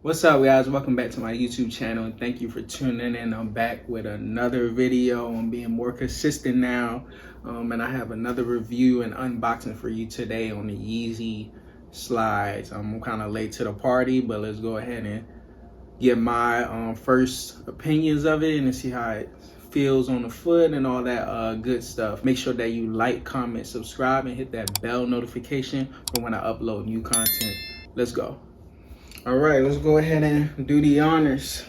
What's up, guys? Welcome back to my YouTube channel, and thank you for tuning in. I'm back with another video. I'm being more consistent now, and I have another review and unboxing for you today on the Yeezy slides. I'm kind of late to the party, but let's go ahead and get my first opinions of it and see how it feels on the foot and all that good stuff. Make sure that you like, comment, subscribe, and hit that bell notification for when I upload new content. Let's go. All right, let's go ahead and do the honors.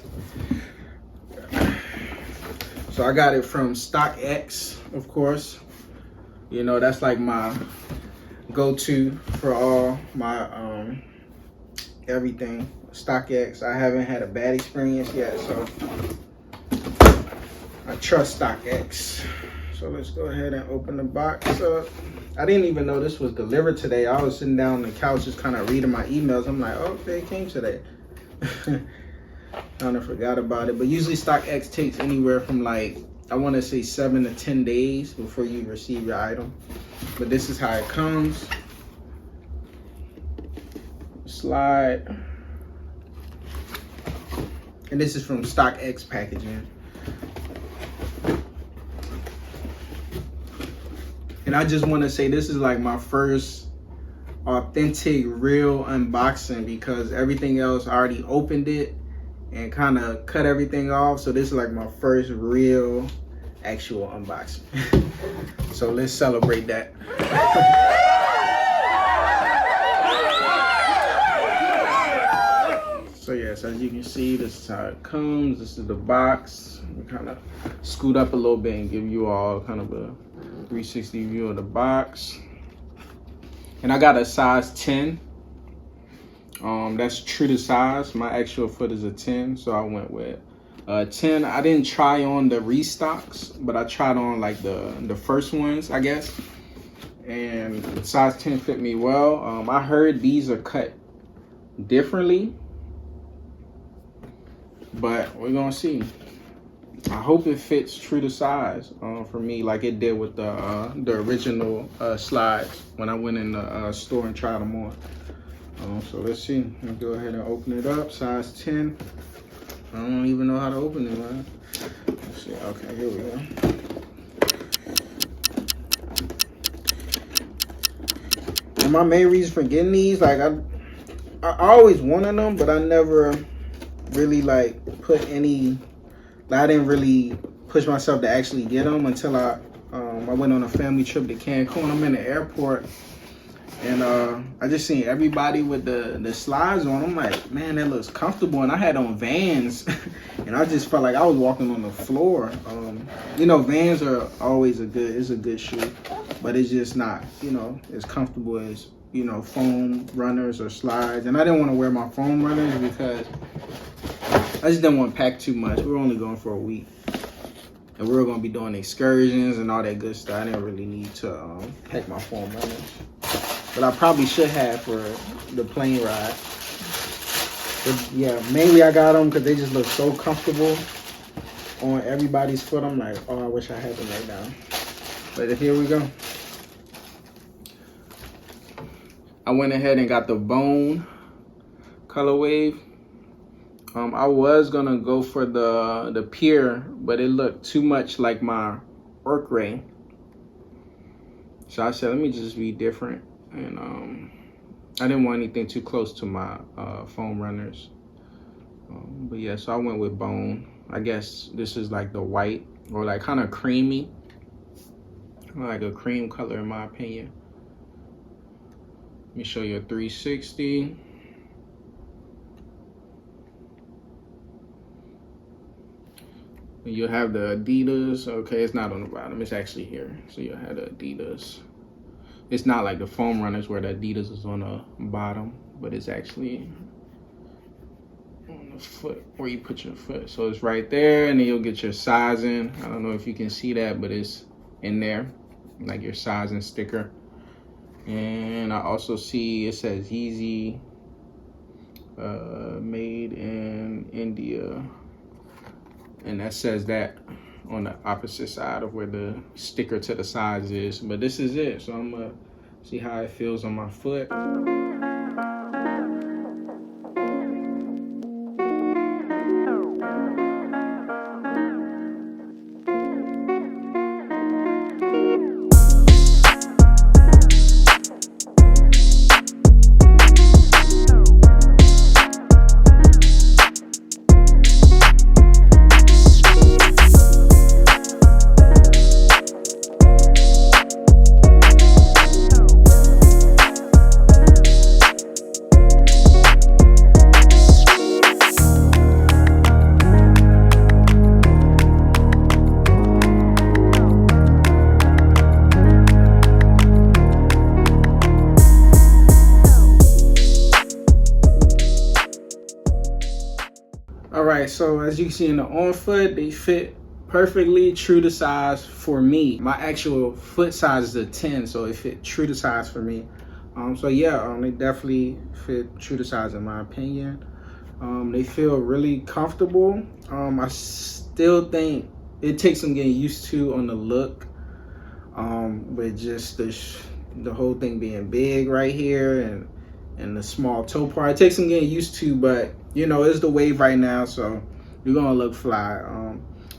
So I got it from StockX, of course. You know, that's like my go-to for all my everything. StockX. I haven't had a bad experience yet, so I trust StockX. So let's go ahead and open the box up. I didn't even know this was delivered today. I was sitting down on the couch just kind of reading my emails. I'm like, oh, they came today. Kind of forgot about it. But usually StockX takes anywhere from like, I want to say 7 to 10 days before you receive your item. But this is how it comes. Slide. And this is from StockX packaging. And I just want to say this is like my first authentic, real unboxing because everything else I already opened it and kind of cut everything off. So this is like my first real, actual unboxing. So let's celebrate that. So yes, as you can see, this is how it comes. This is the box. We kind of scoot up a little bit and give you all kind of a 360 view of the box. And I got a size 10. That's true to size. My actual foot is a 10, so I went with 10. I didn't try on the restocks, but I tried on like the first ones, I guess. And size 10 fit me well. I heard these are cut differently, but we're gonna see. I hope it fits true to size for me, like it did with the original slides when I went in the store and tried them on. So let's see. I'll go ahead and open it up. Size 10. I don't even know how to open it, man. Let's see. Okay, here we go. And my main reason for getting these, like I always wanted them, but I never really like put any. I didn't really push myself to actually get them until I went on a family trip to Cancun. I'm in the airport, and I just seen everybody with the slides on. I'm like, man, that looks comfortable. And I had on Vans, and I just felt like I was walking on the floor. You know, Vans are always it's a good shoe, but it's just not, you know, as comfortable as, you know, foam runners or slides. And I didn't want to wear my foam runners because I just didn't want to pack too much. We were only going for a week. And we were going to be doing excursions and all that good stuff. I didn't really need to pack my foam runners. But I probably should have for the plane ride. But yeah, mainly I got them because they just look so comfortable on everybody's foot. I'm like, oh, I wish I had them right now. But here we go. I went ahead and got the bone color wave. I was gonna go for the pier, but it looked too much like my work ray. So I said, let me just be different. And I didn't want anything too close to my foam runners. But yeah, so I went with bone. I guess this is like the white or like kind of creamy. Like a cream color in my opinion. Let me show you a 360. You'll have the Adidas. Okay, it's not on the bottom. It's actually here. So you'll have the Adidas. It's not like the foam runners where the Adidas is on the bottom, but it's actually on the foot where you put your foot. So it's right there, and then you'll get your sizing. I don't know if you can see that, but it's in there, like your sizing sticker. And I also see it says Yeezy, made in India. And that says that on the opposite side of where the sticker to the size is. But this is it. So I'm gonna see how it feels on my foot. All right, so as you can see in the on foot, they fit perfectly true to size for me. My actual foot size is a 10, so it fit true to size for me. So yeah, they definitely fit true to size in my opinion. They feel really comfortable. I still think it takes some getting used to on the look, with just the whole thing being big right here and the small toe part. It takes some getting used to, but you know, it's the wave right now, so you're gonna look fly.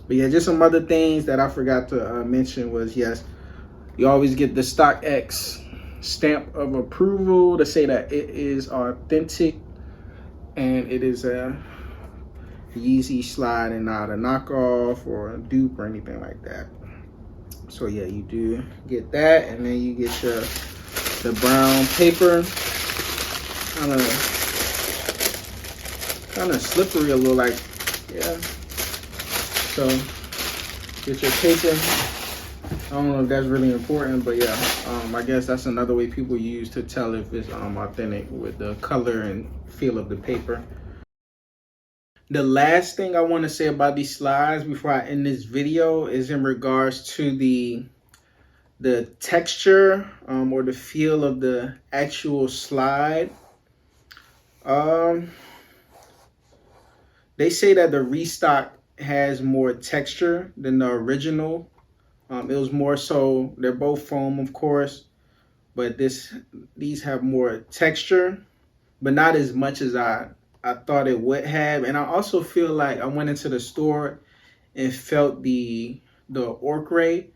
But yeah, just some other things that I forgot to mention was, yes, you always get the Stock X stamp of approval to say that it is authentic and it is a Yeezy slide and not a knockoff or a dupe or anything like that. So yeah, you do get that, and then you get the brown paper, kind of slippery a little, like, yeah. So get your paper. I don't know if that's really important, but yeah, I guess that's another way people use to tell if it's authentic, with the color and feel of the paper. The last thing I want to say about these slides before I end this video is in regards to the texture, or the feel of the actual slide. They say that the restock has more texture than the original. It was more so, they're both foam, of course, but these have more texture, but not as much as I thought it would have. And I also feel like I went into the store and felt the Orcray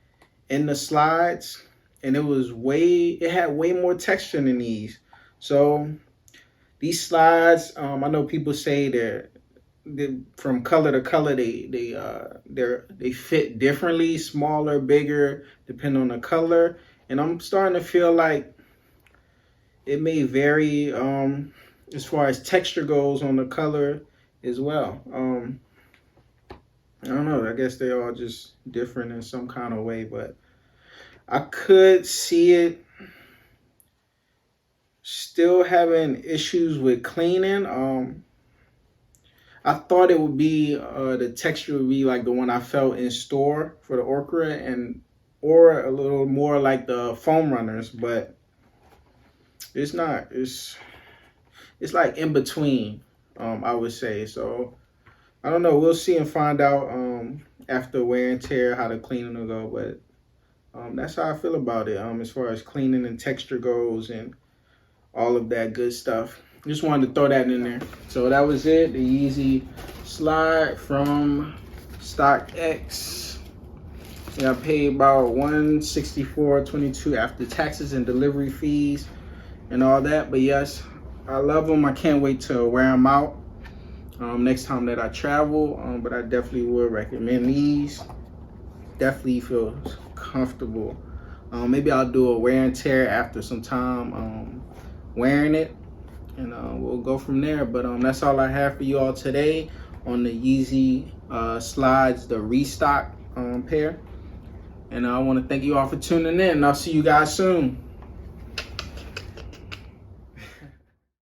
in the slides, and it had way more texture than these. So these slides, I know people say they're from color to color, they fit differently, smaller, bigger, depending on the color. And I'm starting to feel like it may vary as far as texture goes on the color as well. I don't know, I guess they all just different in some kind of way, but I could see it still having issues with cleaning. I thought it would be the texture would be like the one I felt in store for the Orcra, or a little more like the foam runners, but it's not. It's like in between, I would say. So I don't know. We'll see and find out after wear and tear how the cleaning will go. But that's how I feel about it as far as cleaning and texture goes and all of that good stuff. Just wanted to throw that in there. So that was it, the Yeezy slide from Stock X. Yeah, I paid about $164.22 after taxes and delivery fees and all that. But yes, I love them. I can't wait to wear them out next time that I travel. But I definitely would recommend these. Definitely feels comfortable. Maybe I'll do a wear and tear after some time wearing it, and we'll go from there. But that's all I have for you all today on the Yeezy slides, the restock pair. And I want to thank you all for tuning in. I'll see you guys soon.